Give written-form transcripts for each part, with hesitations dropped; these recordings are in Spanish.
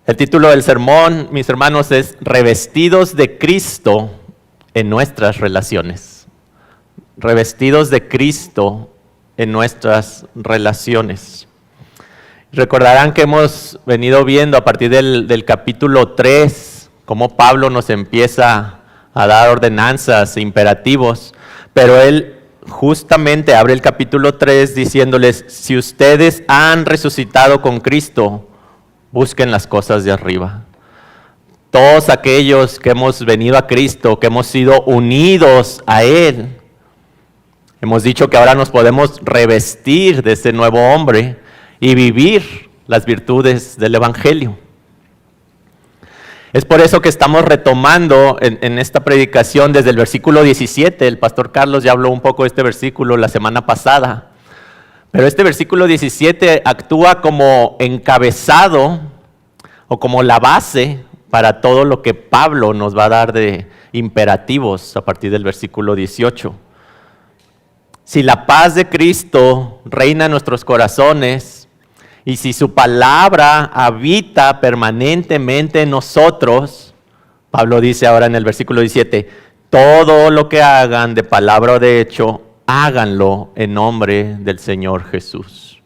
El título del sermón, mis hermanos, es Revestidos de Cristo en nuestras relaciones. Revestidos de Cristo en nuestras relaciones. Recordarán que hemos venido viendo a partir del capítulo 3 cómo Pablo nos empieza a dar ordenanzas e imperativos, pero él justamente abre el capítulo 3 diciéndoles: si ustedes han resucitado con Cristo, busquen las cosas de arriba. Todos aquellos que hemos venido a Cristo, que hemos sido unidos a Él, hemos dicho que ahora nos podemos revestir de ese nuevo hombre y vivir las virtudes del Evangelio. Es por eso que estamos retomando en esta predicación desde el versículo 17. El pastor Carlos ya habló un poco de este versículo la semana pasada. Pero este versículo 17 actúa como encabezado o como la base para todo lo que Pablo nos va a dar de imperativos a partir del versículo 18. Si la paz de Cristo reina en nuestros corazones y si su palabra habita permanentemente en nosotros, Pablo dice ahora en el versículo 17, todo lo que hagan de palabra o de hecho, háganlo en nombre del Señor Jesús.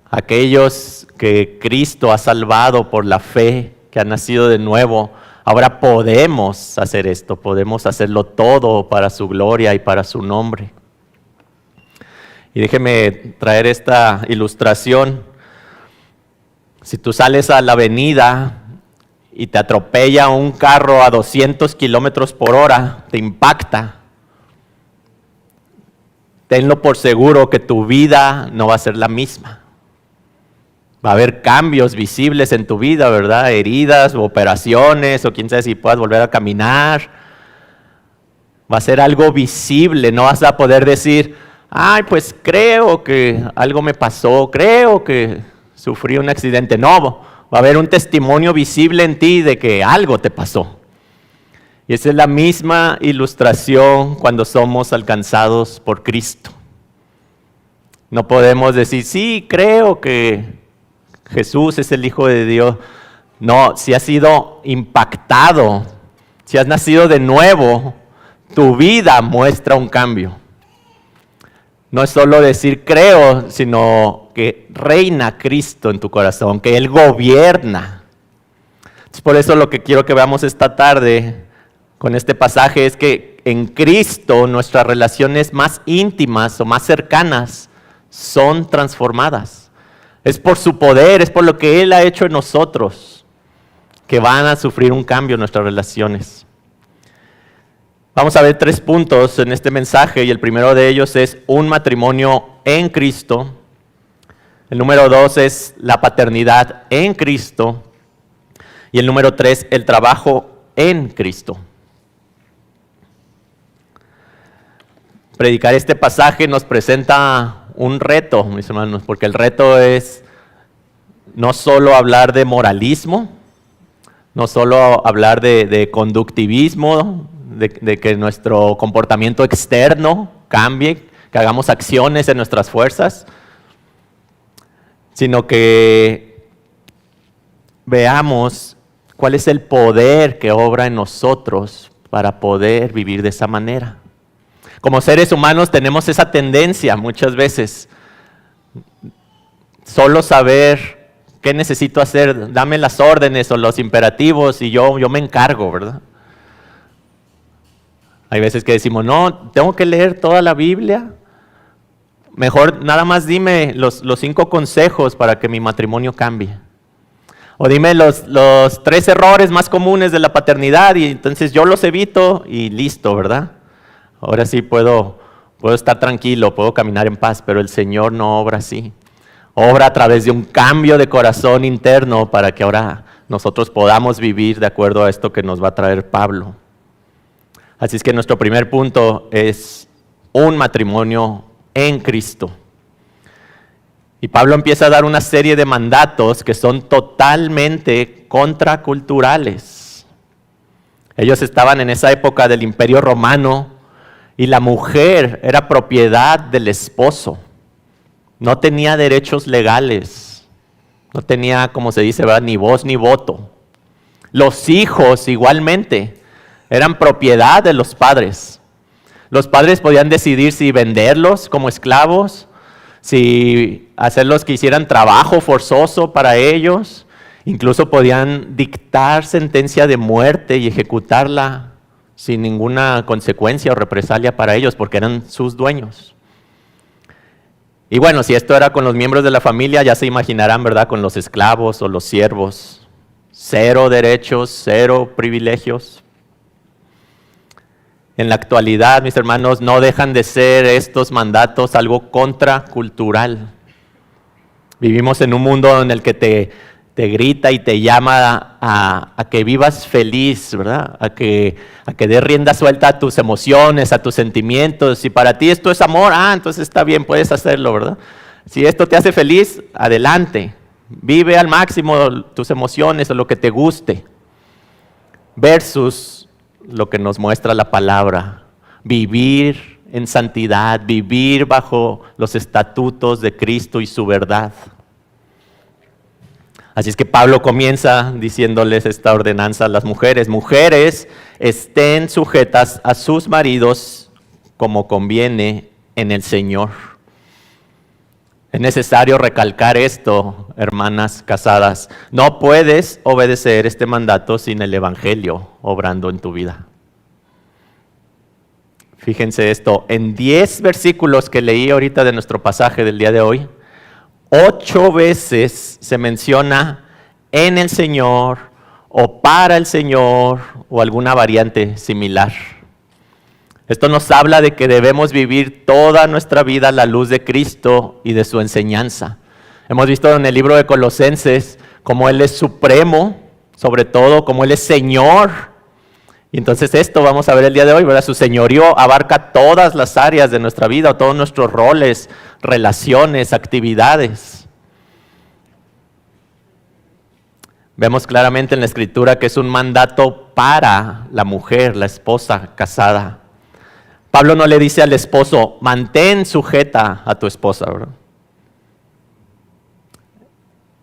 Aquellos que Cristo ha salvado por la fe, que han nacido de nuevo, ahora podemos hacer esto, podemos hacerlo todo para su gloria y para su nombre. Y déjeme traer esta ilustración. Si tú sales a la avenida y te atropella un carro a 200 kilómetros por hora, te impacta, tenlo por seguro que tu vida no va a ser la misma. Va a haber cambios visibles en tu vida, ¿verdad? Heridas, operaciones, o quién sabe si puedas volver a caminar. Va a ser algo visible, no vas a poder decir, ay, pues creo que algo me pasó, creo que sufrí un accidente. No, va a haber un testimonio visible en ti de que algo te pasó. Y esa es la misma ilustración cuando somos alcanzados por Cristo. No podemos decir, sí, creo que Jesús es el Hijo de Dios. No, si has sido impactado, si has nacido de nuevo, tu vida muestra un cambio. No es solo decir creo, sino que reina Cristo en tu corazón, que Él gobierna. Es por eso lo que quiero que veamos esta tarde con este pasaje es que en Cristo nuestras relaciones más íntimas o más cercanas son transformadas. Es por su poder, es por lo que Él ha hecho en nosotros que van a sufrir un cambio en nuestras relaciones. Vamos a ver 3 puntos en este mensaje y el primero de ellos es un matrimonio en Cristo. El número 2 es la paternidad en Cristo. Y el número 3, el trabajo en Cristo. Predicar este pasaje nos presenta un reto, mis hermanos, porque el reto es no solo hablar de moralismo, no solo hablar de conductivismo, de que nuestro comportamiento externo cambie, que hagamos acciones en nuestras fuerzas, sino que veamos cuál es el poder que obra en nosotros para poder vivir de esa manera. Como seres humanos tenemos esa tendencia muchas veces, solo saber qué necesito hacer, dame las órdenes o los imperativos y yo me encargo, ¿verdad? Hay veces que decimos, no, tengo que leer toda la Biblia, mejor nada más dime los 5 consejos para que mi matrimonio cambie. O dime los 3 errores más comunes de la paternidad y entonces yo los evito y listo, ¿verdad? Ahora sí puedo estar tranquilo, puedo caminar en paz, pero el Señor no obra así. Obra a través de un cambio de corazón interno para que ahora nosotros podamos vivir de acuerdo a esto que nos va a traer Pablo. Así es que nuestro primer punto es un matrimonio en Cristo. Y Pablo empieza a dar una serie de mandatos que son totalmente contraculturales. Ellos estaban en esa época del Imperio Romano y la mujer era propiedad del esposo. No tenía derechos legales. No tenía, como se dice, ¿verdad?, ni voz ni voto. Los hijos igualmente eran propiedad de los padres. Los padres podían decidir si venderlos como esclavos, si hacerlos que hicieran trabajo forzoso para ellos. Incluso podían dictar sentencia de muerte y ejecutarla sin ninguna consecuencia o represalia para ellos, porque eran sus dueños. Y bueno, si esto era con los miembros de la familia, ya se imaginarán, ¿verdad?, con los esclavos o los siervos. 0 derechos, 0 privilegios. En la actualidad, mis hermanos, no dejan de ser estos mandatos algo contracultural. Vivimos en un mundo en el que te grita y te llama a que vivas feliz, ¿verdad? A que des rienda suelta a tus emociones, a tus sentimientos. Si para ti esto es amor, entonces está bien, puedes hacerlo, ¿verdad? Si esto te hace feliz, adelante. Vive al máximo tus emociones o lo que te guste. Versus lo que nos muestra la palabra, vivir en santidad, vivir bajo los estatutos de Cristo y su verdad. Así es que Pablo comienza diciéndoles esta ordenanza a las mujeres. Mujeres, estén sujetas a sus maridos como conviene en el Señor. Es necesario recalcar esto, hermanas casadas. No puedes obedecer este mandato sin el Evangelio obrando en tu vida. Fíjense esto, en 10 versículos que leí ahorita de nuestro pasaje del día de hoy, 8 veces se menciona en el Señor o para el Señor o alguna variante similar. Esto nos habla de que debemos vivir toda nuestra vida a la luz de Cristo y de su enseñanza. Hemos visto en el libro de Colosenses cómo Él es supremo, sobre todo cómo Él es Señor. Y entonces esto vamos a ver el día de hoy, ¿verdad? Su señorío abarca todas las áreas de nuestra vida, todos nuestros roles, relaciones, actividades. Vemos claramente en la Escritura que es un mandato para la mujer, la esposa casada. Pablo no le dice al esposo, mantén sujeta a tu esposa, ¿verdad?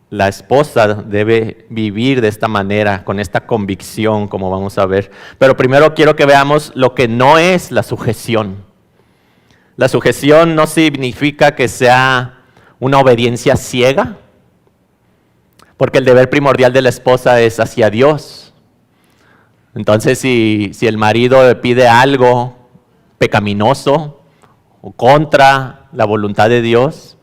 La esposa debe vivir de esta manera, con esta convicción, como vamos a ver. Pero primero quiero que veamos lo que no es la sujeción. La sujeción no significa que sea una obediencia ciega, porque el deber primordial de la esposa es hacia Dios. Entonces, si el marido le pide algo pecaminoso o contra la voluntad de Dios,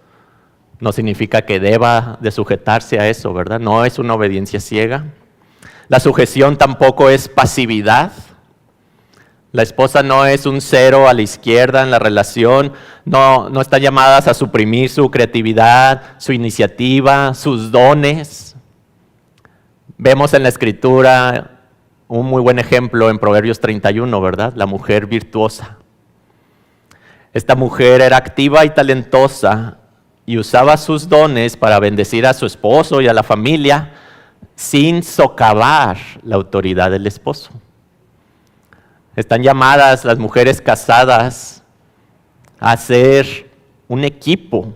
no significa que deba de sujetarse a eso, ¿verdad? No es una obediencia ciega. La sujeción tampoco es pasividad. La esposa no es un 0 a la izquierda en la relación, no están llamadas a suprimir su creatividad, su iniciativa, sus dones. Vemos en la Escritura un muy buen ejemplo en Proverbios 31, ¿verdad? La mujer virtuosa. Esta mujer era activa y talentosa y usaba sus dones para bendecir a su esposo y a la familia sin socavar la autoridad del esposo. Están llamadas las mujeres casadas a ser un equipo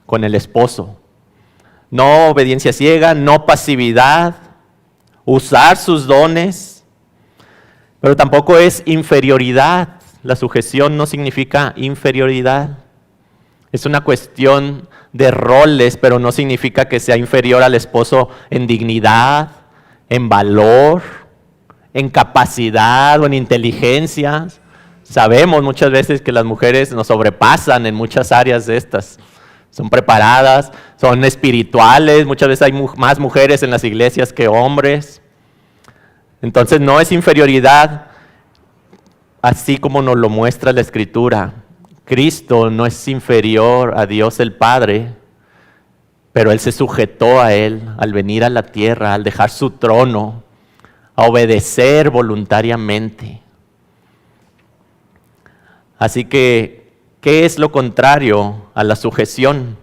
con el esposo. No obediencia ciega, no pasividad, usar sus dones, pero tampoco es inferioridad. La sujeción no significa inferioridad. Es una cuestión de roles, pero no significa que sea inferior al esposo en dignidad, en valor, en capacidad o en inteligencia. Sabemos muchas veces que las mujeres nos sobrepasan en muchas áreas de estas. Son preparadas, son espirituales, muchas veces hay más mujeres en las iglesias que hombres. Entonces no es inferioridad, así como nos lo muestra la Escritura. Cristo no es inferior a Dios el Padre, pero Él se sujetó a Él al venir a la tierra, al dejar su trono, a obedecer voluntariamente. Así que, ¿qué es lo contrario a la sujeción?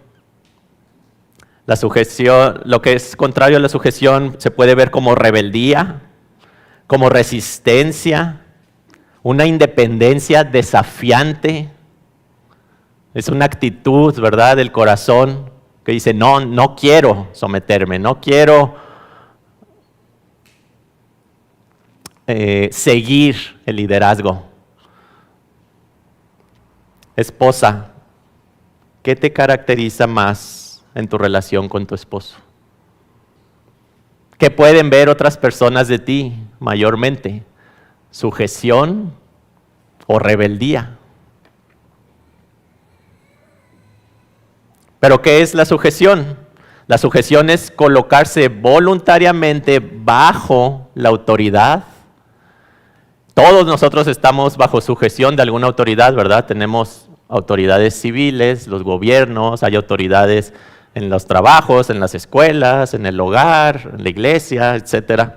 La sujeción, lo que es contrario a la sujeción se puede ver como rebeldía, como resistencia, una independencia desafiante. Es una actitud, ¿verdad?, del corazón que dice, no quiero someterme, no quiero seguir el liderazgo. Esposa, ¿qué te caracteriza más en tu relación con tu esposo? ¿Qué pueden ver otras personas de ti mayormente? ¿Sujeción o rebeldía? ¿Pero qué es la sujeción? La sujeción es colocarse voluntariamente bajo la autoridad. Todos nosotros estamos bajo sujeción de alguna autoridad, ¿verdad? Tenemos autoridades civiles, los gobiernos, hay autoridades en los trabajos, en las escuelas, en el hogar, en la iglesia, etc.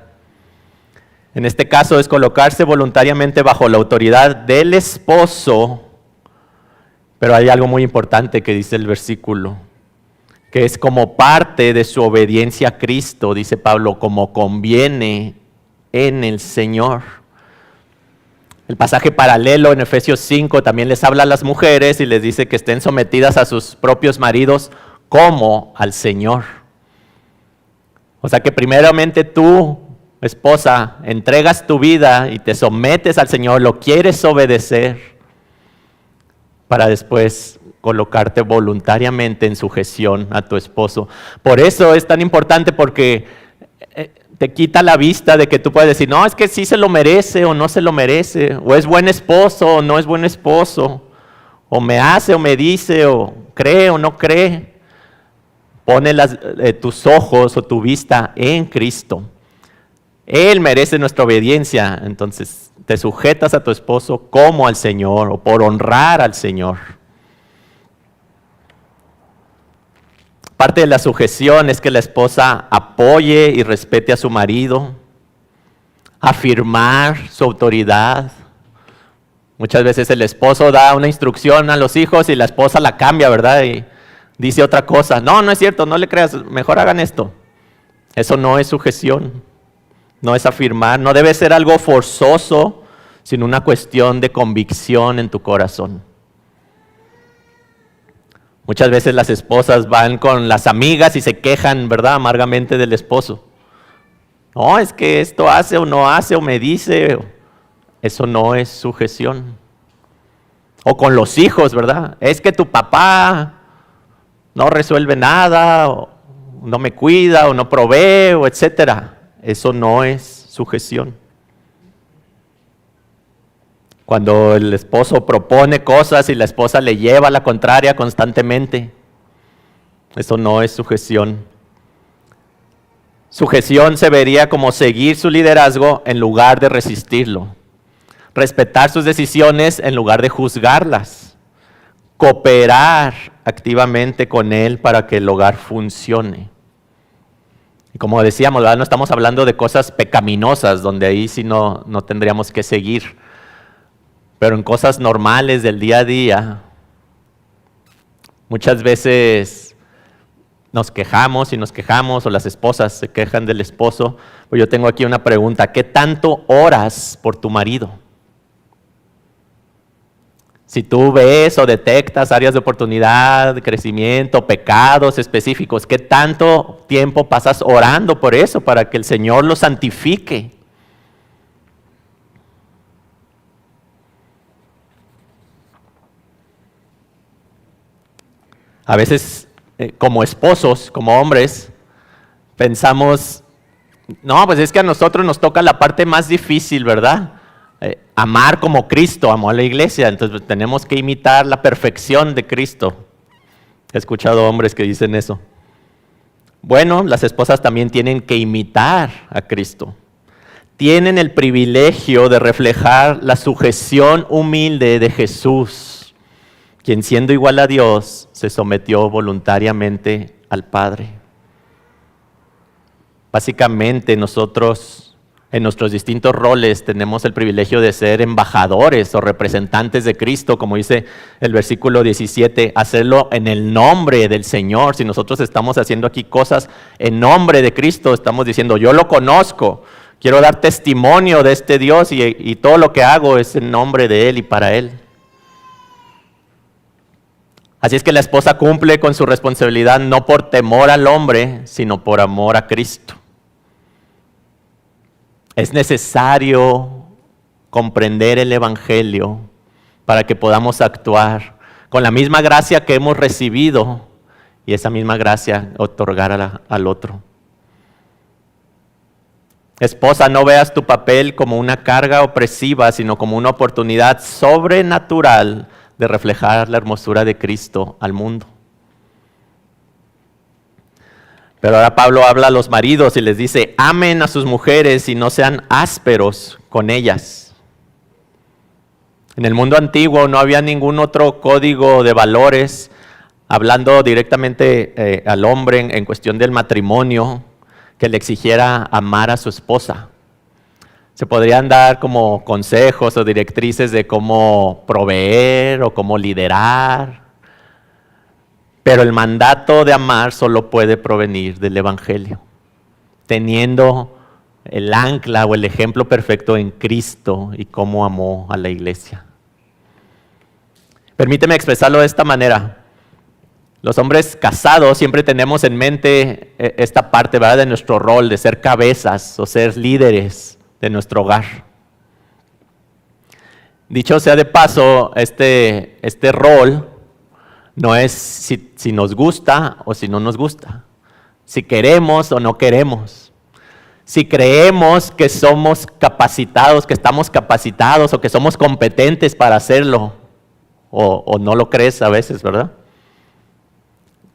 En este caso es colocarse voluntariamente bajo la autoridad del esposo, pero hay algo muy importante que dice el versículo, que es como parte de su obediencia a Cristo, dice Pablo, como conviene en el Señor. El pasaje paralelo en Efesios 5 también les habla a las mujeres y les dice que estén sometidas a sus propios maridos como al Señor. O sea que primeramente tú, esposa, entregas tu vida y te sometes al Señor, lo quieres obedecer, para después colocarte voluntariamente en sujeción a tu esposo. Por eso es tan importante, porque te quita la vista de que tú puedes decir, no, es que sí se lo merece o no se lo merece, o es buen esposo o no es buen esposo, o me hace o me dice, o cree o no cree. Pone tus ojos o tu vista en Cristo. Él merece nuestra obediencia, entonces te sujetas a tu esposo como al Señor o por honrar al Señor. Parte de la sujeción es que la esposa apoye y respete a su marido, afirmar su autoridad. Muchas veces el esposo da una instrucción a los hijos y la esposa la cambia, ¿verdad? Y dice otra cosa. No es cierto, no le creas, mejor hagan esto. Eso no es sujeción, no es afirmar, no debe ser algo forzoso, sino una cuestión de convicción en tu corazón. Muchas veces las esposas van con las amigas y se quejan, ¿verdad?, amargamente del esposo. No, es que esto hace o no hace o me dice. Eso no es sujeción. O con los hijos, ¿verdad? Es que tu papá no resuelve nada, o no me cuida, o no provee, o etcétera. Eso no es sujeción. Cuando el esposo propone cosas y la esposa le lleva a la contraria constantemente, eso no es sujeción. Sujeción se vería como seguir su liderazgo en lugar de resistirlo. Respetar sus decisiones en lugar de juzgarlas. Cooperar activamente con él para que el hogar funcione. Y como decíamos, ¿verdad?, no estamos hablando de cosas pecaminosas, donde ahí sí no tendríamos que seguir. Pero en cosas normales del día a día, muchas veces nos quejamos, o las esposas se quejan del esposo. Pues yo tengo aquí una pregunta: ¿qué tanto oras por tu marido? Si tú ves o detectas áreas de oportunidad, de crecimiento, pecados específicos, ¿qué tanto tiempo pasas orando por eso para que el Señor lo santifique? A veces, como esposos, como hombres, pensamos, no, pues es que a nosotros nos toca la parte más difícil, ¿verdad? Amar como Cristo amó a la iglesia, entonces tenemos que imitar la perfección de Cristo. He escuchado hombres que dicen eso. Bueno, las esposas también tienen que imitar a Cristo. Tienen el privilegio de reflejar la sujeción humilde de Jesús, quien siendo igual a Dios, se sometió voluntariamente al Padre. Básicamente nosotros, en nuestros distintos roles, tenemos el privilegio de ser embajadores o representantes de Cristo, como dice el versículo 17, hacerlo en el nombre del Señor. Si nosotros estamos haciendo aquí cosas en nombre de Cristo, estamos diciendo, yo lo conozco, quiero dar testimonio de este Dios y todo lo que hago es en nombre de Él y para Él. Así es que la esposa cumple con su responsabilidad no por temor al hombre, sino por amor a Cristo. Es necesario comprender el Evangelio para que podamos actuar con la misma gracia que hemos recibido y esa misma gracia otorgar al otro. Esposa, no veas tu papel como una carga opresiva, sino como una oportunidad sobrenatural de reflejar la hermosura de Cristo al mundo. Pero ahora Pablo habla a los maridos y les dice, amen a sus mujeres y no sean ásperos con ellas. En el mundo antiguo no había ningún otro código de valores, hablando directamente al hombre en cuestión del matrimonio, que le exigiera amar a su esposa. Se podrían dar como consejos o directrices de cómo proveer o cómo liderar, pero el mandato de amar solo puede provenir del Evangelio, teniendo el ancla o el ejemplo perfecto en Cristo y cómo amó a la iglesia. Permíteme expresarlo de esta manera. Los hombres casados siempre tenemos en mente esta parte, ¿verdad?, de nuestro rol de ser cabezas o ser líderes de nuestro hogar. Dicho sea de paso, este rol no es si nos gusta o si no nos gusta, si queremos o no queremos, si creemos que somos capacitados, que estamos capacitados o que somos competentes para hacerlo, o no lo crees a veces, ¿verdad?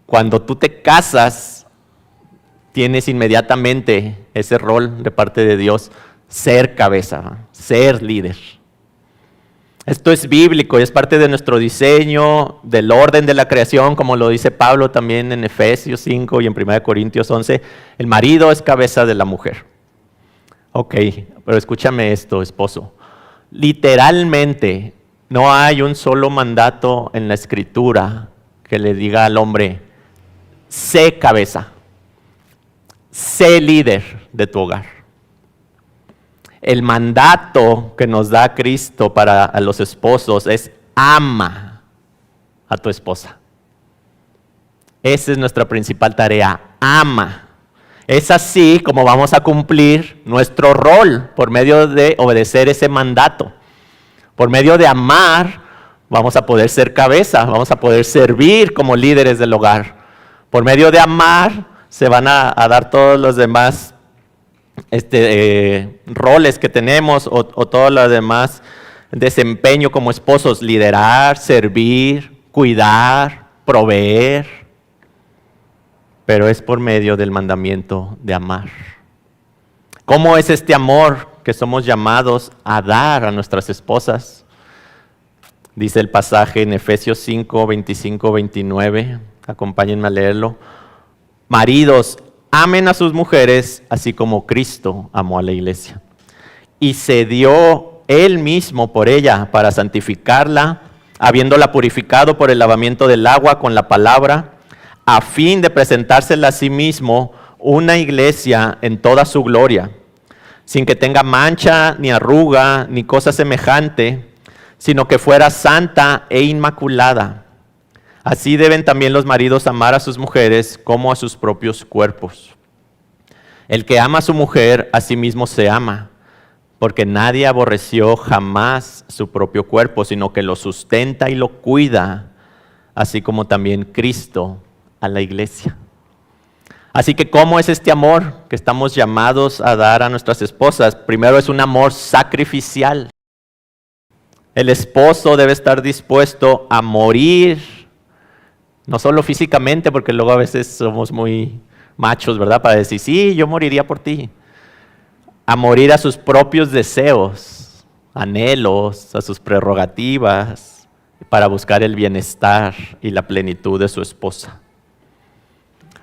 Cuando tú te casas, tienes inmediatamente ese rol de parte de Dios, ser cabeza, ser líder. Esto es bíblico y es parte de nuestro diseño, del orden de la creación, como lo dice Pablo también en Efesios 5 y en 1 Corintios 11. El marido es cabeza de la mujer. Ok, pero escúchame esto, esposo. Literalmente, no hay un solo mandato en la Escritura que le diga al hombre, sé cabeza, sé líder de tu hogar. El mandato que nos da Cristo para a los esposos es ama a tu esposa. Esa es nuestra principal tarea, ama. Es así como vamos a cumplir nuestro rol por medio de obedecer ese mandato. Por medio de amar vamos a poder ser cabeza, vamos a poder servir como líderes del hogar. Por medio de amar se van a dar todos los demás roles que tenemos o todo lo demás desempeño como esposos, liderar, servir, cuidar, proveer, pero es por medio del mandamiento de amar. ¿Cómo es este amor que somos llamados a dar a nuestras esposas? Dice el pasaje en Efesios 5, 25, 29, acompáñenme a leerlo. Maridos, amen a sus mujeres, así como Cristo amó a la iglesia. Y se dio Él mismo por ella para santificarla, habiéndola purificado por el lavamiento del agua con la palabra, a fin de presentársela a sí mismo una iglesia en toda su gloria, sin que tenga mancha, ni arruga, ni cosa semejante, sino que fuera santa e inmaculada. Así deben también los maridos amar a sus mujeres como a sus propios cuerpos. El que ama a su mujer, a sí mismo se ama, porque nadie aborreció jamás su propio cuerpo, sino que lo sustenta y lo cuida, así como también Cristo a la iglesia. Así que, ¿cómo es este amor que estamos llamados a dar a nuestras esposas? Primero, es un amor sacrificial. El esposo debe estar dispuesto a morir, no solo físicamente, porque luego a veces somos muy machos, ¿verdad? Para decir, sí, yo moriría por ti. A morir a sus propios deseos, anhelos, a sus prerrogativas, para buscar el bienestar y la plenitud de su esposa.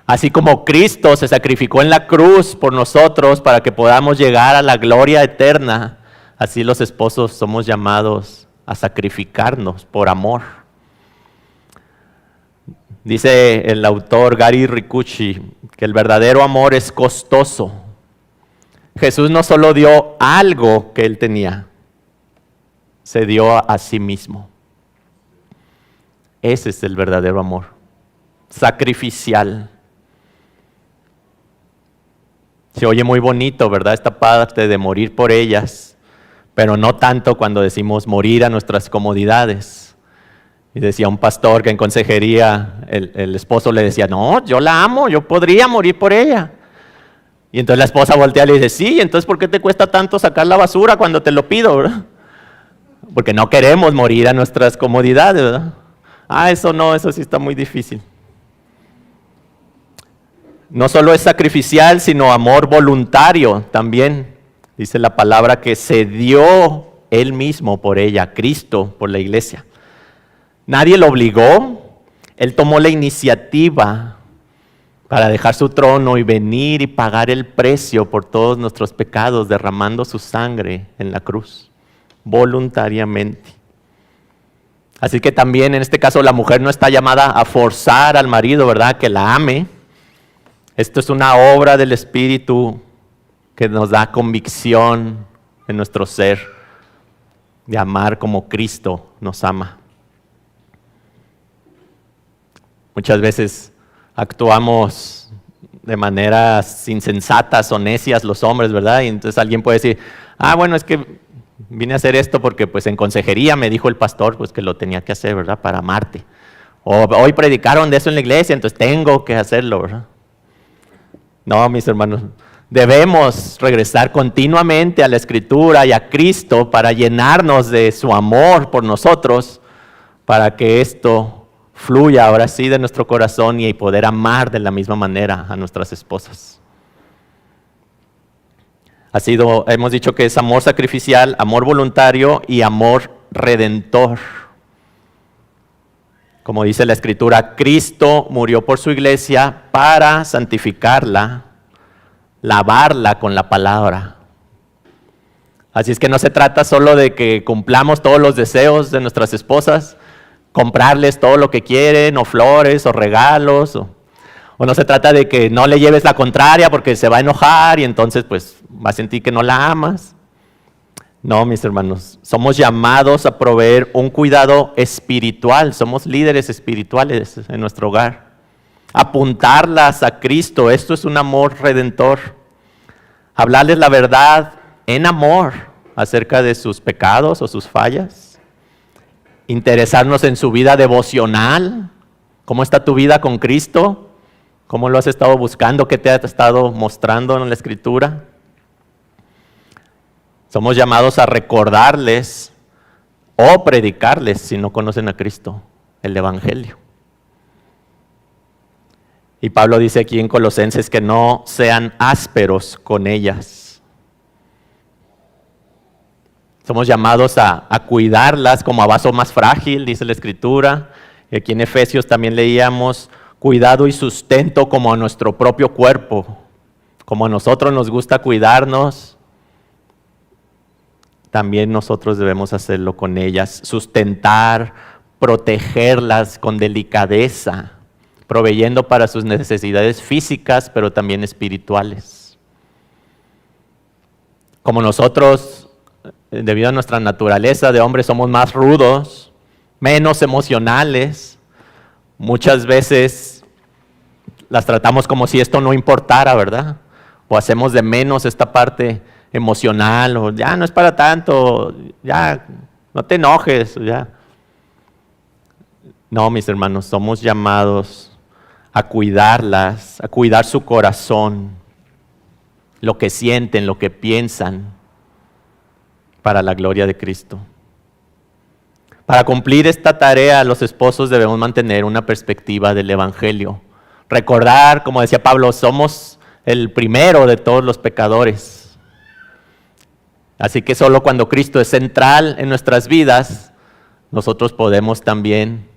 Así como Cristo se sacrificó en la cruz por nosotros para que podamos llegar a la gloria eterna, así los esposos somos llamados a sacrificarnos por amor. Dice el autor Gary Ricucci que el verdadero amor es costoso. Jesús no solo dio algo que él tenía, se dio a sí mismo. Ese es el verdadero amor, sacrificial. Se oye muy bonito, ¿verdad? Esta parte de morir por ellas, pero no tanto cuando decimos morir a nuestras comodidades. Y decía un pastor que en consejería, el esposo le decía, no, yo la amo, yo podría morir por ella. Y entonces la esposa voltea y le dice, sí, entonces ¿por qué te cuesta tanto sacar la basura cuando te lo pido, verdad? Porque no queremos morir a nuestras comodidades, ¿verdad? Eso no, eso sí está muy difícil. No solo es sacrificial, sino amor voluntario también. Dice la palabra que se dio Él mismo por ella, Cristo por la iglesia. Nadie lo obligó, Él tomó la iniciativa para dejar su trono y venir y pagar el precio por todos nuestros pecados, derramando su sangre en la cruz, voluntariamente. Así que también en este caso la mujer no está llamada a forzar al marido, ¿verdad?, que la ame. Esto es una obra del Espíritu que nos da convicción en nuestro ser de amar como Cristo nos ama. Muchas veces actuamos de maneras insensatas o necias los hombres, ¿verdad? Y entonces alguien puede decir, bueno, es que vine a hacer esto porque pues en consejería me dijo el pastor pues que lo tenía que hacer, ¿verdad? Para amarte. O hoy predicaron de eso en la iglesia, entonces tengo que hacerlo, ¿verdad? No, mis hermanos, debemos regresar continuamente a la Escritura y a Cristo para llenarnos de su amor por nosotros, para que esto fluya ahora sí de nuestro corazón y poder amar de la misma manera a nuestras esposas. Hemos dicho que es amor sacrificial, amor voluntario y amor redentor. Como dice la Escritura, Cristo murió por su iglesia para santificarla, lavarla con la palabra. Así es que no se trata solo de que cumplamos todos los deseos de nuestras esposas, comprarles todo lo que quieren, o flores, o regalos, o no se trata de que no le lleves la contraria porque se va a enojar y entonces pues va a sentir que no la amas. No, mis hermanos, somos llamados a proveer un cuidado espiritual, somos líderes espirituales en nuestro hogar. Apuntarlas a Cristo, esto es un amor redentor. Hablarles la verdad en amor acerca de sus pecados o sus fallas. Interesarnos en su vida devocional. ¿Cómo está tu vida con Cristo? ¿Cómo lo has estado buscando? ¿Qué te ha estado mostrando en la Escritura? Somos llamados a recordarles o predicarles, si no conocen a Cristo, el Evangelio. Y Pablo dice aquí en Colosenses que no sean ásperos con ellas. Somos llamados a cuidarlas como a vaso más frágil, dice la Escritura. Y aquí en Efesios también leíamos cuidado y sustento como a nuestro propio cuerpo. Como a nosotros nos gusta cuidarnos, también nosotros debemos hacerlo con ellas. Sustentar, protegerlas con delicadeza, proveyendo para sus necesidades físicas, pero también espirituales. Como nosotros, debido a nuestra naturaleza de hombres, somos más rudos, menos emocionales. Muchas veces las tratamos como si esto no importara, ¿verdad? O hacemos de menos esta parte emocional, o ya no es para tanto, ya no te enojes, ya. No, mis hermanos, somos llamados a cuidarlas, a cuidar su corazón, lo que sienten, lo que piensan, para la gloria de Cristo. Para cumplir esta tarea, los esposos debemos mantener una perspectiva del Evangelio. Recordar, como decía Pablo, somos el primero de todos los pecadores. Así que solo cuando Cristo es central en nuestras vidas, nosotros podemos también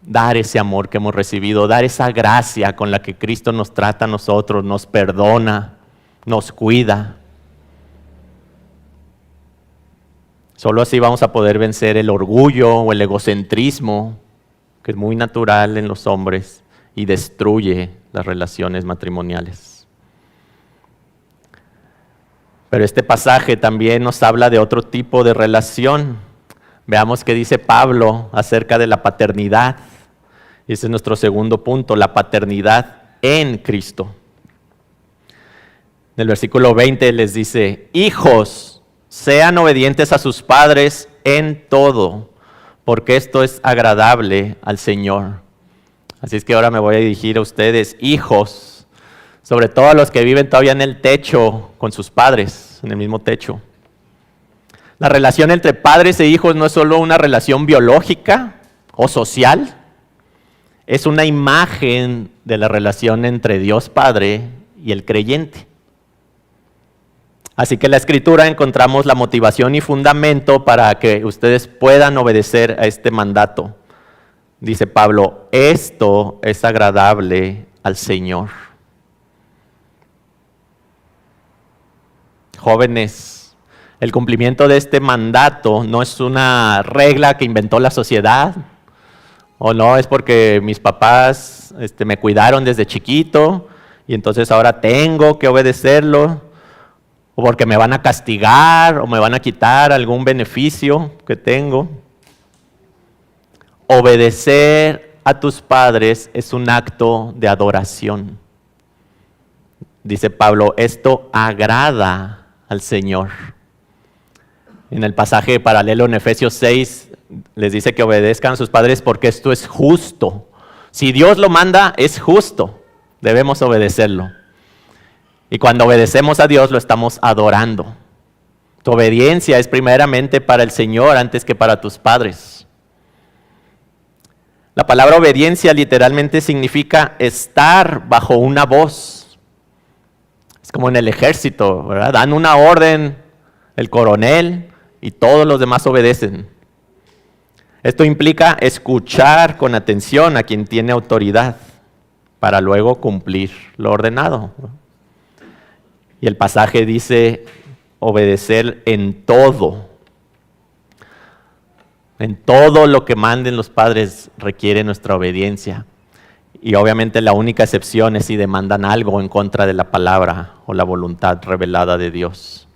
dar ese amor que hemos recibido, dar esa gracia con la que Cristo nos trata a nosotros, nos perdona, nos cuida. Solo así vamos a poder vencer el orgullo o el egocentrismo, que es muy natural en los hombres y destruye las relaciones matrimoniales. Pero este pasaje también nos habla de otro tipo de relación, Veamos qué dice Pablo acerca de la paternidad. Ese es nuestro segundo punto, la paternidad en Cristo. En el versículo 20 les dice: hijos, sean obedientes a sus padres en todo, porque esto es agradable al Señor. Así es que ahora me voy a dirigir a ustedes, hijos, sobre todo a los que viven todavía en el techo con sus padres, en el mismo techo. La relación entre padres e hijos no es solo una relación biológica o social, es una imagen de la relación entre Dios Padre y el creyente. Así que en la Escritura encontramos la motivación y fundamento para que ustedes puedan obedecer a este mandato. Dice Pablo: esto es agradable al Señor. Jóvenes, el cumplimiento de este mandato no es una regla que inventó la sociedad, o no es porque mis papás me cuidaron desde chiquito y entonces ahora tengo que obedecerlo, o porque me van a castigar o me van a quitar algún beneficio que tengo. Obedecer a tus padres es un acto de adoración. Dice Pablo: esto agrada al Señor. En el pasaje paralelo en Efesios 6 les dice que obedezcan a sus padres porque esto es justo. Si Dios lo manda, es justo. Debemos obedecerlo. Y cuando obedecemos a Dios, lo estamos adorando. Tu obediencia es primeramente para el Señor antes que para tus padres. La palabra obediencia literalmente significa estar bajo una voz. Es como en el ejército, ¿verdad? Dan una orden, el coronel, y todos los demás obedecen. Esto implica escuchar con atención a quien tiene autoridad para luego cumplir lo ordenado. Y el pasaje dice obedecer en todo. En todo lo que manden los padres requiere nuestra obediencia. Y obviamente la única excepción es si demandan algo en contra de la palabra o la voluntad revelada de Dios.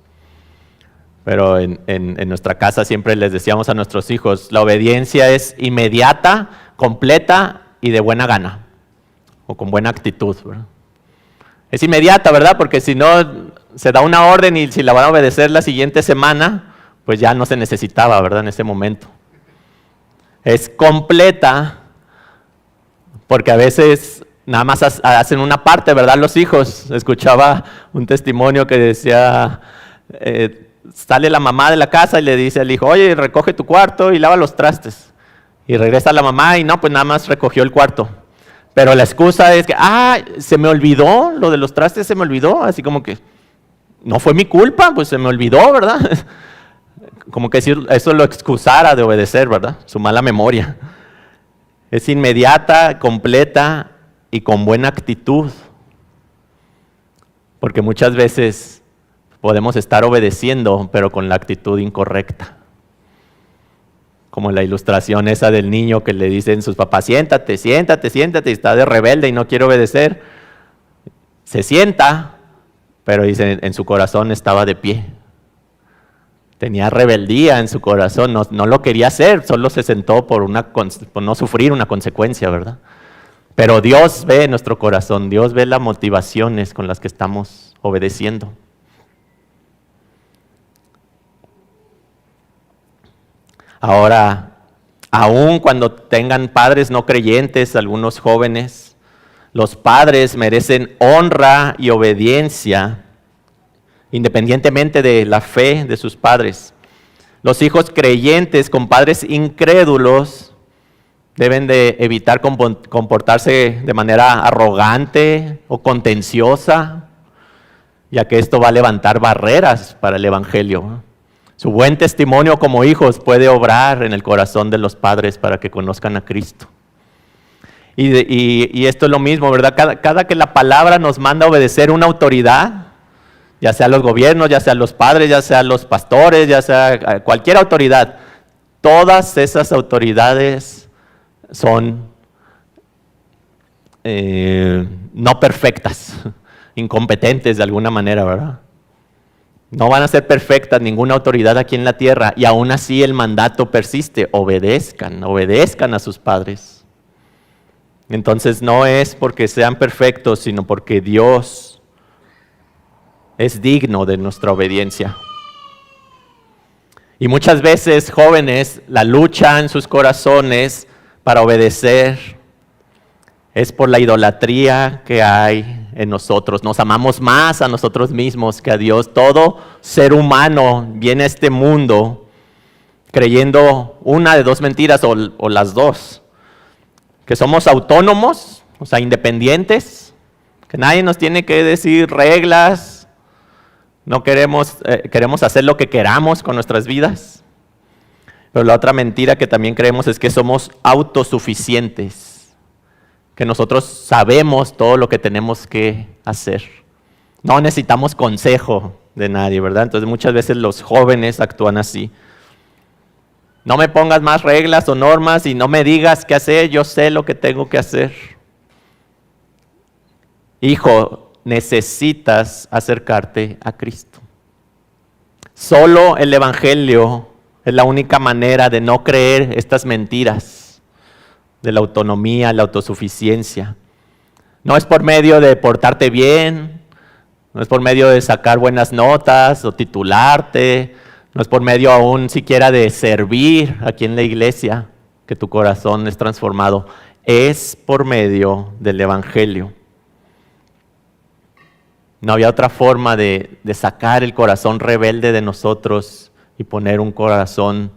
Pero en nuestra casa siempre les decíamos a nuestros hijos: la obediencia es inmediata, completa y de buena gana, o con buena actitud, ¿verdad? Es inmediata, ¿verdad? Porque si no, se da una orden y si la van a obedecer la siguiente semana, pues ya no se necesitaba, ¿verdad? En ese momento. Es completa, porque a veces nada más hacen una parte, ¿verdad? Los hijos. Escuchaba un testimonio que decía, sale la mamá de la casa y le dice al hijo: oye, recoge tu cuarto y lava los trastes. Y regresa la mamá y no, pues nada más recogió el cuarto. Pero la excusa es que, se me olvidó, lo de los trastes se me olvidó, así como que, no fue mi culpa, pues se me olvidó, ¿verdad? Como que eso lo excusara de obedecer, ¿verdad? Su mala memoria. Es inmediata, completa y con buena actitud. Porque muchas veces podemos estar obedeciendo, pero con la actitud incorrecta. Como la ilustración esa del niño que le dicen sus papás: siéntate, siéntate, siéntate, y está de rebelde y no quiere obedecer. Se sienta, pero dice, en su corazón estaba de pie. Tenía rebeldía en su corazón, no lo quería hacer, solo se sentó por no sufrir una consecuencia, ¿verdad? Pero Dios ve nuestro corazón, Dios ve las motivaciones con las que estamos obedeciendo. Ahora, aun cuando tengan padres no creyentes, algunos jóvenes, los padres merecen honra y obediencia independientemente de la fe de sus padres. Los hijos creyentes con padres incrédulos deben de evitar comportarse de manera arrogante o contenciosa, ya que esto va a levantar barreras para el evangelio. Su buen testimonio como hijos puede obrar en el corazón de los padres para que conozcan a Cristo. Y esto es lo mismo, ¿verdad? Cada que la palabra nos manda a obedecer una autoridad, ya sea los gobiernos, ya sea los padres, ya sea los pastores, ya sea cualquier autoridad, todas esas autoridades son no perfectas, incompetentes de alguna manera, ¿verdad? No van a ser perfectas ninguna autoridad aquí en la tierra y aún así el mandato persiste. Obedezcan a sus padres. Entonces no es porque sean perfectos, sino porque Dios es digno de nuestra obediencia. Y muchas veces, jóvenes, la lucha en sus corazones para obedecer es por la idolatría que hay en nosotros. Nos amamos más a nosotros mismos que a Dios. Todo ser humano viene a este mundo creyendo una de dos mentiras o las dos. Que somos autónomos, o sea, independientes, que nadie nos tiene que decir reglas, no queremos hacer lo que queramos con nuestras vidas. Pero la otra mentira que también creemos es que somos autosuficientes, que nosotros sabemos todo lo que tenemos que hacer. No necesitamos consejo de nadie, ¿verdad? Entonces muchas veces los jóvenes actúan así. No me pongas más reglas o normas y no me digas qué hacer, yo sé lo que tengo que hacer. Hijo, necesitas acercarte a Cristo. Solo el Evangelio es la única manera de no creer estas mentiras de la autonomía, la autosuficiencia. No es por medio de portarte bien, no es por medio de sacar buenas notas o titularte, no es por medio aún siquiera de servir aquí en la iglesia que tu corazón es transformado, es por medio del Evangelio. No había otra forma de sacar el corazón rebelde de nosotros y poner un corazón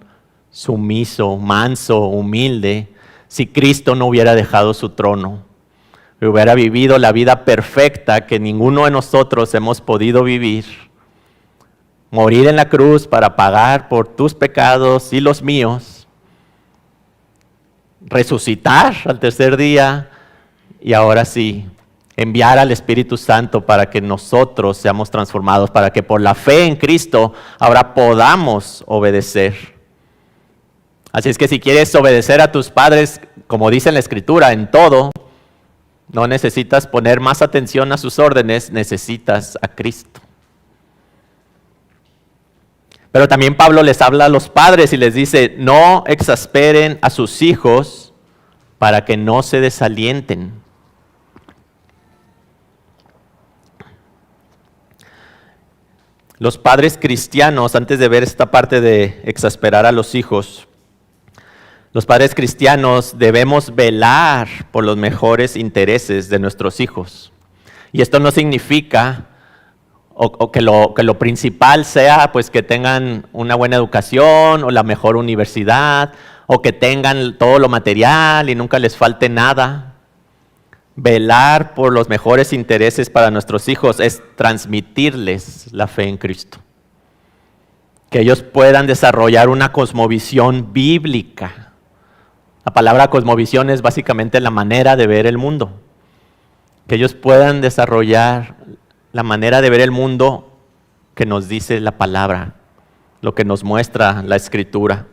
sumiso, manso, humilde, si Cristo no hubiera dejado su trono, hubiera vivido la vida perfecta que ninguno de nosotros hemos podido vivir, morir en la cruz para pagar por tus pecados y los míos, resucitar al tercer día y ahora sí, enviar al Espíritu Santo para que nosotros seamos transformados, para que por la fe en Cristo ahora podamos obedecer. Así es que si quieres obedecer a tus padres, como dice en la Escritura, en todo, no necesitas poner más atención a sus órdenes, necesitas a Cristo. Pero también Pablo les habla a los padres y les dice, no exasperen a sus hijos para que no se desalienten. Los padres cristianos, antes de ver esta parte de exasperar a los hijos, los padres cristianos debemos velar por los mejores intereses de nuestros hijos. Y esto no significa que lo principal sea pues que tengan una buena educación o la mejor universidad o que tengan todo lo material y nunca les falte nada. Velar por los mejores intereses para nuestros hijos es transmitirles la fe en Cristo. Que ellos puedan desarrollar una cosmovisión bíblica. La palabra cosmovisión es básicamente la manera de ver el mundo. Que ellos puedan desarrollar la manera de ver el mundo que nos dice la palabra, lo que nos muestra la Escritura.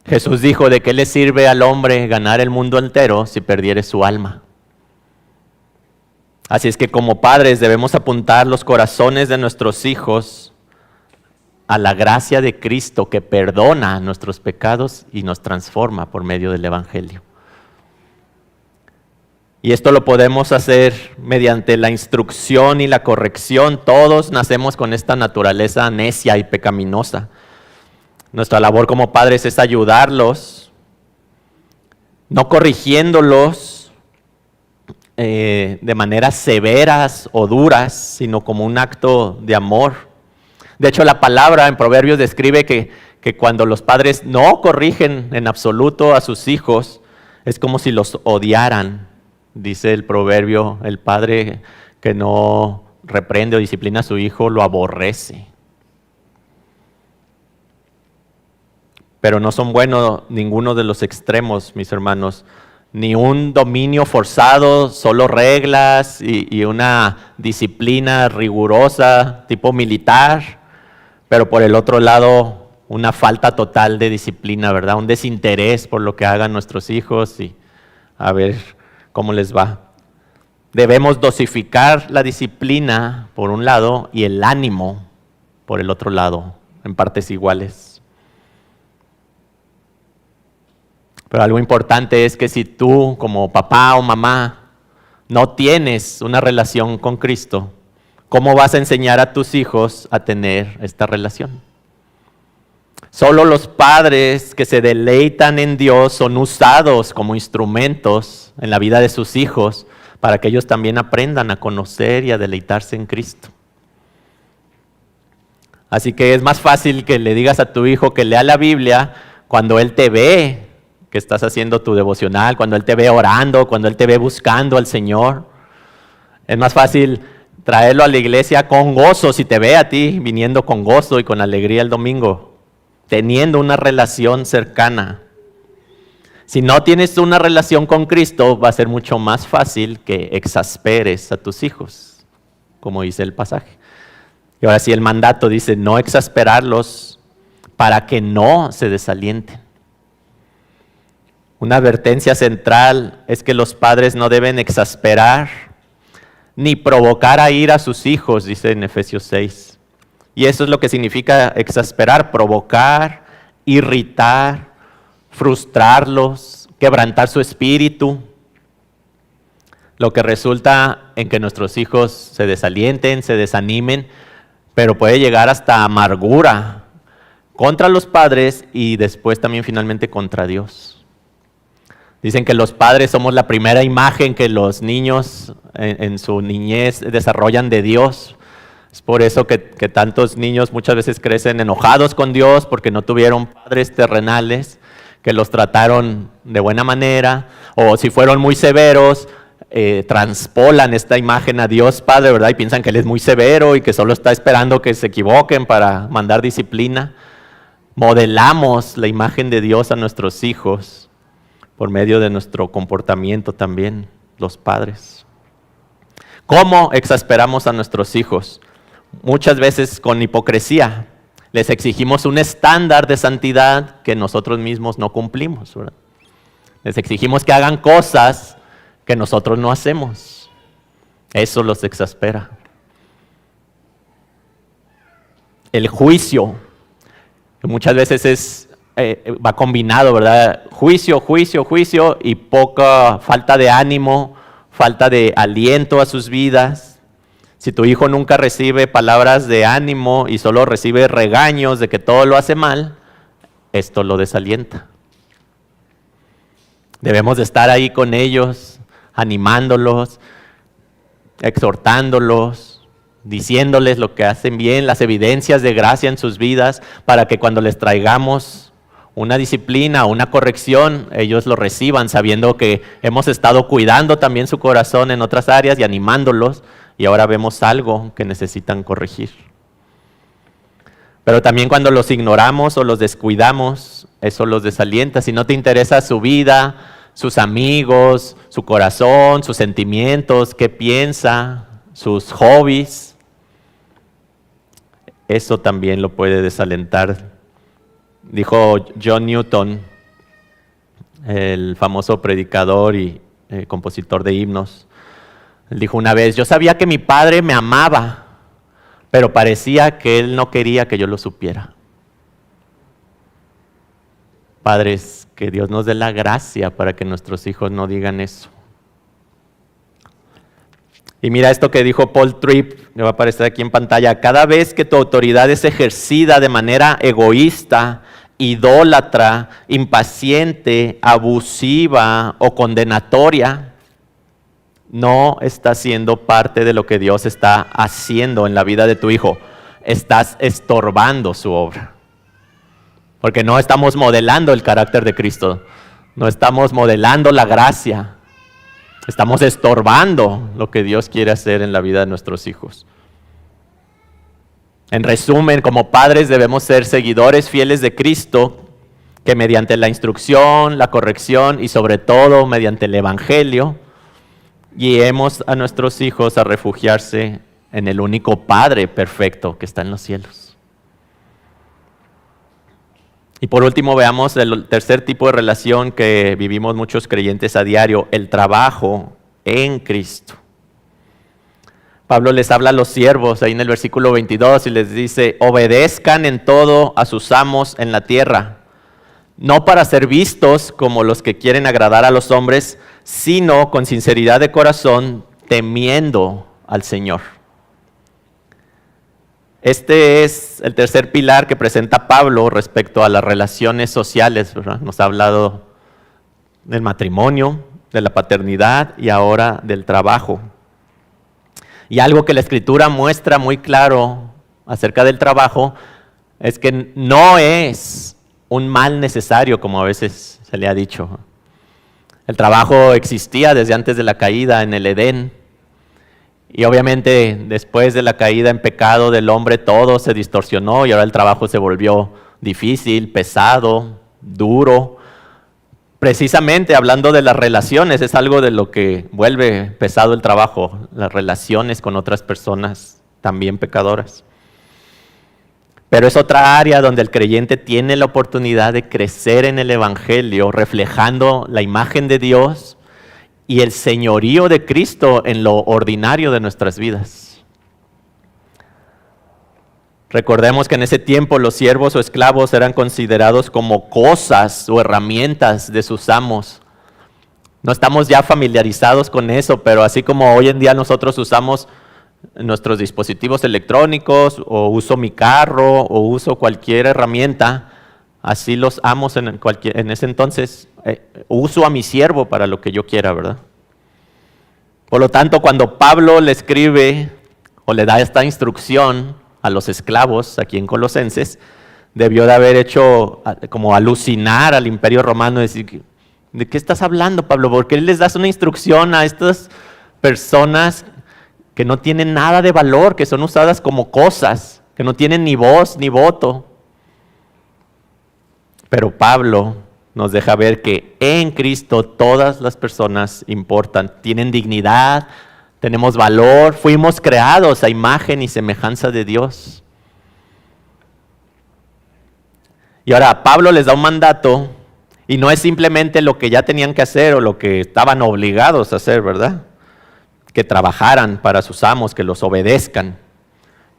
Jesús dijo, ¿de qué le sirve al hombre ganar el mundo entero si perdiere su alma? Así es que como padres debemos apuntar los corazones de nuestros hijos a la gracia de Cristo que perdona nuestros pecados y nos transforma por medio del Evangelio. Y esto lo podemos hacer mediante la instrucción y la corrección. Todos nacemos con esta naturaleza necia y pecaminosa. Nuestra labor como padres es ayudarlos, no corrigiéndolos de maneras severas o duras, sino como un acto de amor. De hecho, la palabra en Proverbios describe que cuando los padres no corrigen en absoluto a sus hijos, es como si los odiaran. Dice el proverbio, el padre que no reprende o disciplina a su hijo lo aborrece. Pero no son buenos ninguno de los extremos, mis hermanos. Ni un dominio forzado, solo reglas y una disciplina rigurosa, tipo militar. Pero por el otro lado, una falta total de disciplina, ¿verdad? Un desinterés por lo que hagan nuestros hijos y a ver cómo les va. Debemos dosificar la disciplina, por un lado, y el ánimo por el otro lado, en partes iguales. Pero algo importante es que si tú, como papá o mamá, no tienes una relación con Cristo, ¿cómo vas a enseñar a tus hijos a tener esta relación? Solo los padres que se deleitan en Dios son usados como instrumentos en la vida de sus hijos para que ellos también aprendan a conocer y a deleitarse en Cristo. Así que es más fácil que le digas a tu hijo que lea la Biblia cuando él te ve que estás haciendo tu devocional, cuando él te ve orando, cuando él te ve buscando al Señor. Es más fácil traerlo a la iglesia con gozo si te ve a ti viniendo con gozo y con alegría el domingo, teniendo una relación cercana. Si no tienes una relación con Cristo, va a ser mucho más fácil que exasperes a tus hijos, como dice el pasaje. Y ahora sí el mandato dice, no exasperarlos para que no se desalienten. Una advertencia central es que los padres no deben exasperar ni provocar a ira a sus hijos, dice en Efesios 6. Y eso es lo que significa exasperar, provocar, irritar, frustrarlos, quebrantar su espíritu. Lo que resulta en que nuestros hijos se desalienten, se desanimen, pero puede llegar hasta amargura contra los padres y después también finalmente contra Dios. Dicen que los padres somos la primera imagen que los niños en su niñez desarrollan de Dios. Es por eso que tantos niños muchas veces crecen enojados con Dios porque no tuvieron padres terrenales que los trataron de buena manera, o si fueron muy severos, transpolan esta imagen a Dios Padre, ¿verdad? Y piensan que Él es muy severo y que solo está esperando que se equivoquen para mandar disciplina. Modelamos la imagen de Dios a nuestros hijos por medio de nuestro comportamiento también, los padres. ¿Cómo exasperamos a nuestros hijos? Muchas veces con hipocresía. Les exigimos un estándar de santidad que nosotros mismos no cumplimos, ¿verdad? Les exigimos que hagan cosas que nosotros no hacemos. Eso los exaspera. El juicio, que muchas veces va combinado, ¿verdad? Juicio y poca falta de ánimo, falta de aliento a sus vidas. Si tu hijo nunca recibe palabras de ánimo y solo recibe regaños de que todo lo hace mal, esto lo desalienta. Debemos de estar ahí con ellos, animándolos, exhortándolos, diciéndoles lo que hacen bien, las evidencias de gracia en sus vidas, para que cuando les traigamos una disciplina o una corrección, ellos lo reciban sabiendo que hemos estado cuidando también su corazón en otras áreas y animándolos, y ahora vemos algo que necesitan corregir. Pero también cuando los ignoramos o los descuidamos, eso los desalienta. Si no te interesa su vida, sus amigos, su corazón, sus sentimientos, qué piensa, sus hobbies, eso también lo puede desalentar. Dijo John Newton, el famoso predicador y compositor de himnos, él dijo una vez, yo sabía que mi padre me amaba, pero parecía que él no quería que yo lo supiera. Padres, que Dios nos dé la gracia para que nuestros hijos no digan eso. Y mira esto que dijo Paul Tripp, que va a aparecer aquí en pantalla. Cada vez que tu autoridad es ejercida de manera egoísta, idólatra, impaciente, abusiva o condenatoria, no estás siendo parte de lo que Dios está haciendo en la vida de tu hijo. Estás estorbando su obra. Porque no estamos modelando el carácter de Cristo. No estamos modelando la gracia. Estamos estorbando lo que Dios quiere hacer en la vida de nuestros hijos. En resumen, como padres debemos ser seguidores fieles de Cristo, que mediante la instrucción, la corrección y sobre todo mediante el Evangelio, guiemos a nuestros hijos a refugiarse en el único Padre perfecto que está en los cielos. Y por último veamos el tercer tipo de relación que vivimos muchos creyentes a diario, el trabajo en Cristo. Pablo les habla a los siervos ahí en el versículo 22 y les dice, obedezcan en todo a sus amos en la tierra, no para ser vistos como los que quieren agradar a los hombres, sino con sinceridad de corazón, temiendo al Señor. Este es el tercer pilar que presenta Pablo respecto a las relaciones sociales, ¿verdad? Nos ha hablado del matrimonio, de la paternidad y ahora del trabajo. Y algo que la Escritura muestra muy claro acerca del trabajo es que no es un mal necesario, como a veces se le ha dicho. El trabajo existía desde antes de la caída en el Edén. Y obviamente después de la caída en pecado del hombre todo se distorsionó y ahora el trabajo se volvió difícil, pesado, duro. Precisamente hablando de las relaciones, es algo de lo que vuelve pesado el trabajo, las relaciones con otras personas también pecadoras. Pero es otra área donde el creyente tiene la oportunidad de crecer en el Evangelio, reflejando la imagen de Dios y el señorío de Cristo en lo ordinario de nuestras vidas. Recordemos que en ese tiempo los siervos o esclavos eran considerados como cosas o herramientas de sus amos. No estamos ya familiarizados con eso, pero así como hoy en día nosotros usamos nuestros dispositivos electrónicos o uso mi carro o uso cualquier herramienta, así los amos en ese entonces, uso a mi siervo para lo que yo quiera, ¿verdad? Por lo tanto, cuando Pablo le escribe o le da esta instrucción a los esclavos aquí en Colosenses, debió de haber hecho como alucinar al Imperio Romano, decir, ¿de qué estás hablando, Pablo? ¿Por qué les das una instrucción a estas personas que no tienen nada de valor, que son usadas como cosas, que no tienen ni voz ni voto? Pero Pablo nos deja ver que en Cristo todas las personas importan, tienen dignidad, tenemos valor, fuimos creados a imagen y semejanza de Dios. Y ahora Pablo les da un mandato y no es simplemente lo que ya tenían que hacer o lo que estaban obligados a hacer, ¿verdad? Que trabajaran para sus amos, que los obedezcan.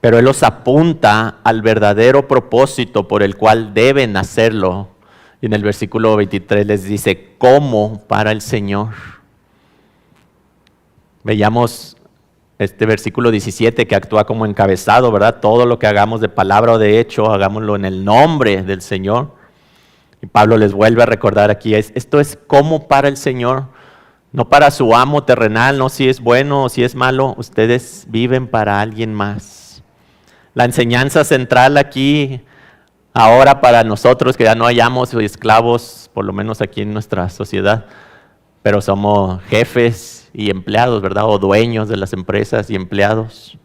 Pero él los apunta al verdadero propósito por el cual deben hacerlo. Y en el versículo 23 les dice, ¿cómo para el Señor? Veíamos este versículo 17 que actúa como encabezado, ¿verdad? Todo lo que hagamos de palabra o de hecho, hagámoslo en el nombre del Señor. Y Pablo les vuelve a recordar aquí, esto es como para el Señor, no para su amo terrenal, no si es bueno o si es malo, ustedes viven para alguien más. La enseñanza central aquí, ahora para nosotros que ya no hayamos esclavos, por lo menos aquí en nuestra sociedad, pero somos jefes y empleados, ¿verdad? O dueños de las empresas y empleados.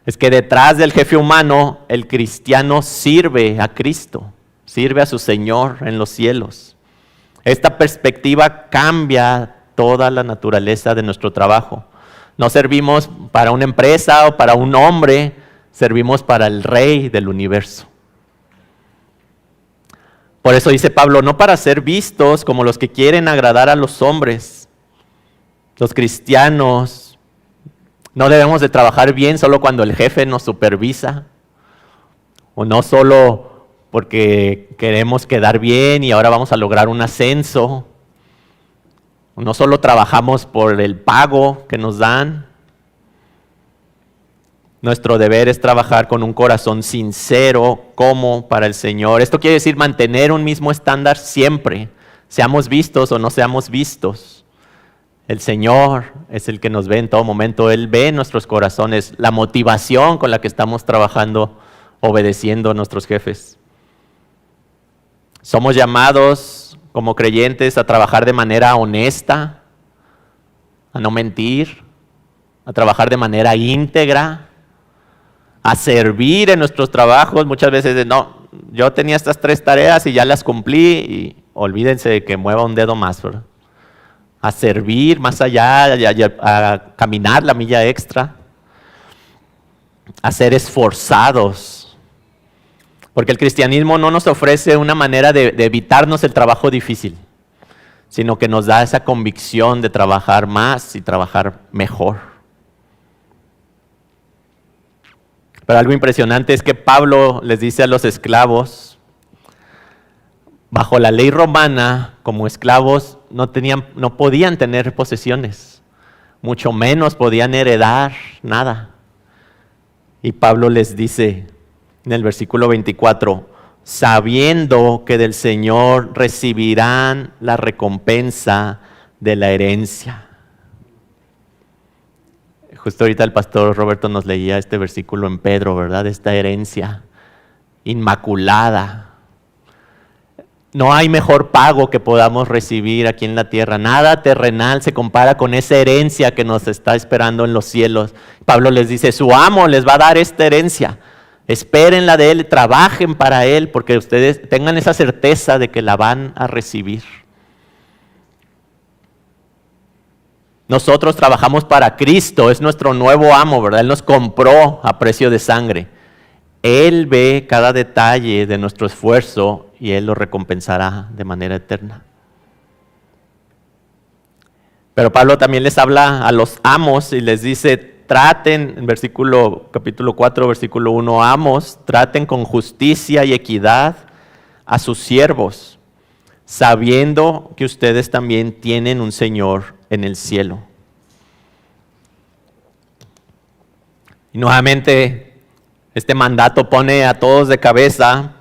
Es que detrás del jefe humano, el cristiano sirve a Cristo, sirve a su Señor en los cielos. Esta perspectiva cambia toda la naturaleza de nuestro trabajo. No servimos para una empresa o para un hombre, servimos para el Rey del universo. Por eso dice Pablo, no para ser vistos como los que quieren agradar a los hombres. Los cristianos no debemos de trabajar bien solo cuando el jefe nos supervisa, o no solo porque queremos quedar bien y ahora vamos a lograr un ascenso. No solo trabajamos por el pago que nos dan. Nuestro deber es trabajar con un corazón sincero como para el Señor. Esto quiere decir mantener un mismo estándar siempre, seamos vistos o no seamos vistos. El Señor es el que nos ve en todo momento. Él ve en nuestros corazones la motivación con la que estamos trabajando, obedeciendo a nuestros jefes. Somos llamados como creyentes a trabajar de manera honesta, a no mentir, a trabajar de manera íntegra, a servir en nuestros trabajos. Muchas veces no, yo tenía estas 3 tareas y ya las cumplí y olvídense de que mueva un dedo más, ¿verdad? A servir más allá, a caminar la milla extra, a ser esforzados. Porque el cristianismo no nos ofrece una manera de evitarnos el trabajo difícil, sino que nos da esa convicción de trabajar más y trabajar mejor. Pero algo impresionante es que Pablo les dice a los esclavos, bajo la ley romana, como esclavos no podían tener posesiones, mucho menos podían heredar nada. Y Pablo les dice en el versículo 24, sabiendo que del Señor recibirán la recompensa de la herencia. Justo ahorita el pastor Roberto nos leía este versículo en Pedro, ¿verdad? Esta herencia inmaculada. No hay mejor pago que podamos recibir aquí en la tierra. Nada terrenal se compara con esa herencia que nos está esperando en los cielos. Pablo les dice, su amo les va a dar esta herencia. Espérenla de él, trabajen para él, porque ustedes tengan esa certeza de que la van a recibir. Nosotros trabajamos para Cristo, es nuestro nuevo amo, ¿verdad? Él nos compró a precio de sangre. Él ve cada detalle de nuestro esfuerzo y Él lo recompensará de manera eterna. Pero Pablo también les habla a los amos y les dice, traten, en capítulo 4, versículo 1, amos, traten con justicia y equidad a sus siervos, sabiendo que ustedes también tienen un Señor en el cielo. Y nuevamente, este mandato pone a todos de cabeza,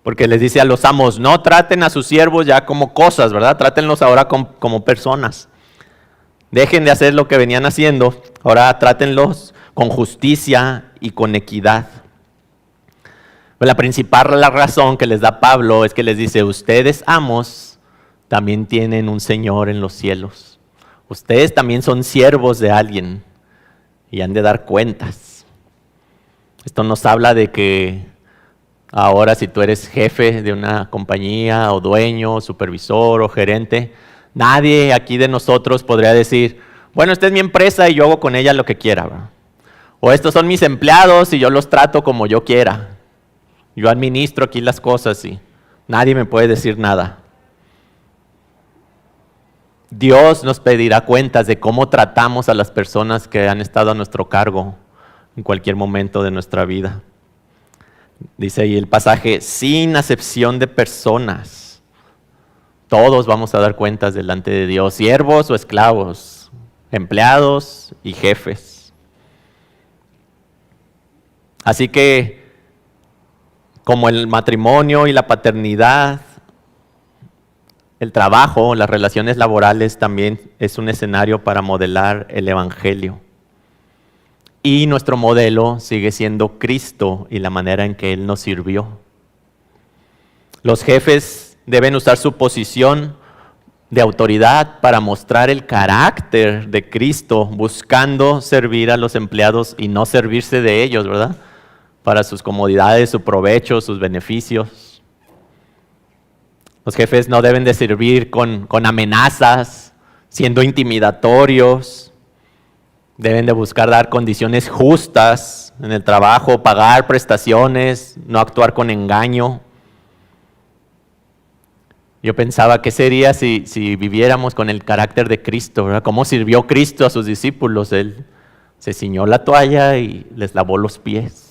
porque les dice a los amos, no traten a sus siervos ya como cosas, ¿verdad? Trátenlos ahora como personas. Dejen de hacer lo que venían haciendo, ahora trátenlos con justicia y con equidad. Pues la principal razón que les da Pablo es que les dice, ustedes amos también tienen un Señor en los cielos. Ustedes también son siervos de alguien y han de dar cuentas. Esto nos habla de que ahora si tú eres jefe de una compañía o dueño, supervisor o gerente, nadie aquí de nosotros podría decir, bueno, esta es mi empresa y yo hago con ella lo que quiera, ¿verdad? O estos son mis empleados y yo los trato como yo quiera. Yo administro aquí las cosas y nadie me puede decir nada. Dios nos pedirá cuentas de cómo tratamos a las personas que han estado a nuestro cargo en cualquier momento de nuestra vida. Dice ahí el pasaje, sin acepción de personas. Todos vamos a dar cuentas delante de Dios, siervos o esclavos, empleados y jefes. Así que, como el matrimonio y la paternidad, el trabajo, las relaciones laborales también es un escenario para modelar el Evangelio. Y nuestro modelo sigue siendo Cristo y la manera en que Él nos sirvió. Los jefes deben usar su posición de autoridad para mostrar el carácter de Cristo, buscando servir a los empleados y no servirse de ellos, ¿verdad? Para sus comodidades, su provecho, sus beneficios. Los jefes no deben de servir con amenazas, siendo intimidatorios. Deben de buscar dar condiciones justas en el trabajo, pagar prestaciones, no actuar con engaño. Yo pensaba, ¿qué sería si viviéramos con el carácter de Cristo, ¿verdad? ¿Cómo sirvió Cristo a sus discípulos? Él se ciñó la toalla y les lavó los pies.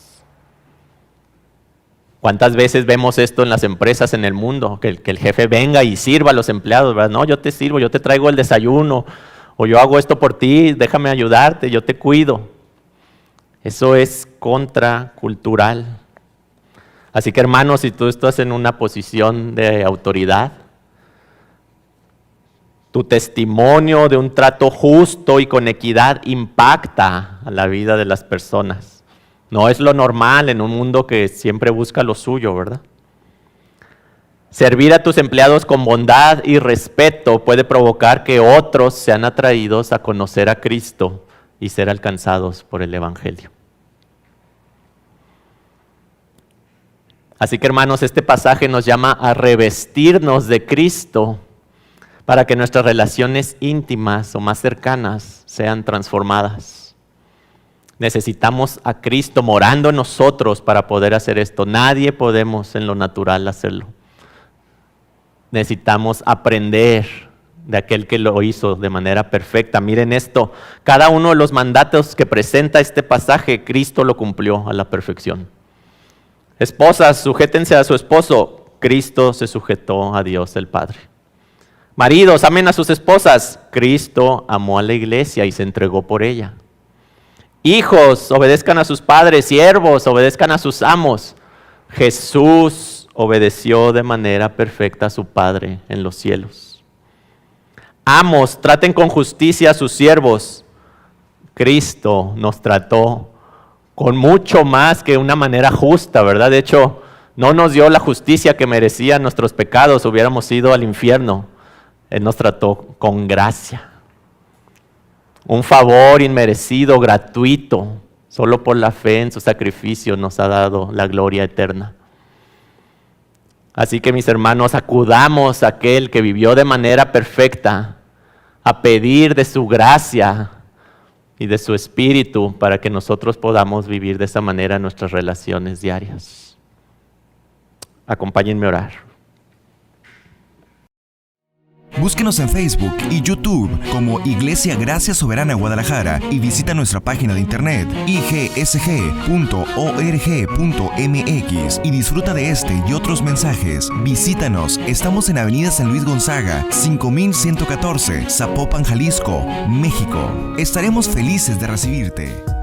¿Cuántas veces vemos esto en las empresas en el mundo? Que el jefe venga y sirva a los empleados, ¿verdad? No, yo te sirvo, yo te traigo el desayuno, o yo hago esto por ti, déjame ayudarte, yo te cuido. Eso es contracultural. Así que hermanos, si tú estás en una posición de autoridad, tu testimonio de un trato justo y con equidad impacta a la vida de las personas. No es lo normal en un mundo que siempre busca lo suyo, ¿verdad? Servir a tus empleados con bondad y respeto puede provocar que otros sean atraídos a conocer a Cristo y ser alcanzados por el Evangelio. Así que hermanos, este pasaje nos llama a revestirnos de Cristo para que nuestras relaciones íntimas o más cercanas sean transformadas. Necesitamos a Cristo morando en nosotros para poder hacer esto. Nadie podemos en lo natural hacerlo. Necesitamos aprender de aquel que lo hizo de manera perfecta. Miren esto, cada uno de los mandatos que presenta este pasaje, Cristo lo cumplió a la perfección. Esposas, sujétense a su esposo. Cristo se sujetó a Dios el Padre. Maridos, amen a sus esposas. Cristo amó a la iglesia y se entregó por ella. Hijos, obedezcan a sus padres. Siervos, obedezcan a sus amos. Jesús obedeció de manera perfecta a su Padre en los cielos. Amos, traten con justicia a sus siervos. Cristo nos trató con mucho más que una manera justa, ¿verdad? De hecho, no nos dio la justicia que merecían nuestros pecados, hubiéramos ido al infierno. Él nos trató con gracia. Un favor inmerecido, gratuito, solo por la fe en su sacrificio nos ha dado la gloria eterna. Así que mis hermanos, acudamos a aquel que vivió de manera perfecta a pedir de su gracia y de su espíritu para que nosotros podamos vivir de esa manera nuestras relaciones diarias. Acompáñenme a orar. Búsquenos en Facebook y YouTube como Iglesia Gracia Soberana Guadalajara y visita nuestra página de internet igsg.org.mx y disfruta de este y otros mensajes. Visítanos, estamos en Avenida San Luis Gonzaga, 5114, Zapopan, Jalisco, México. Estaremos felices de recibirte.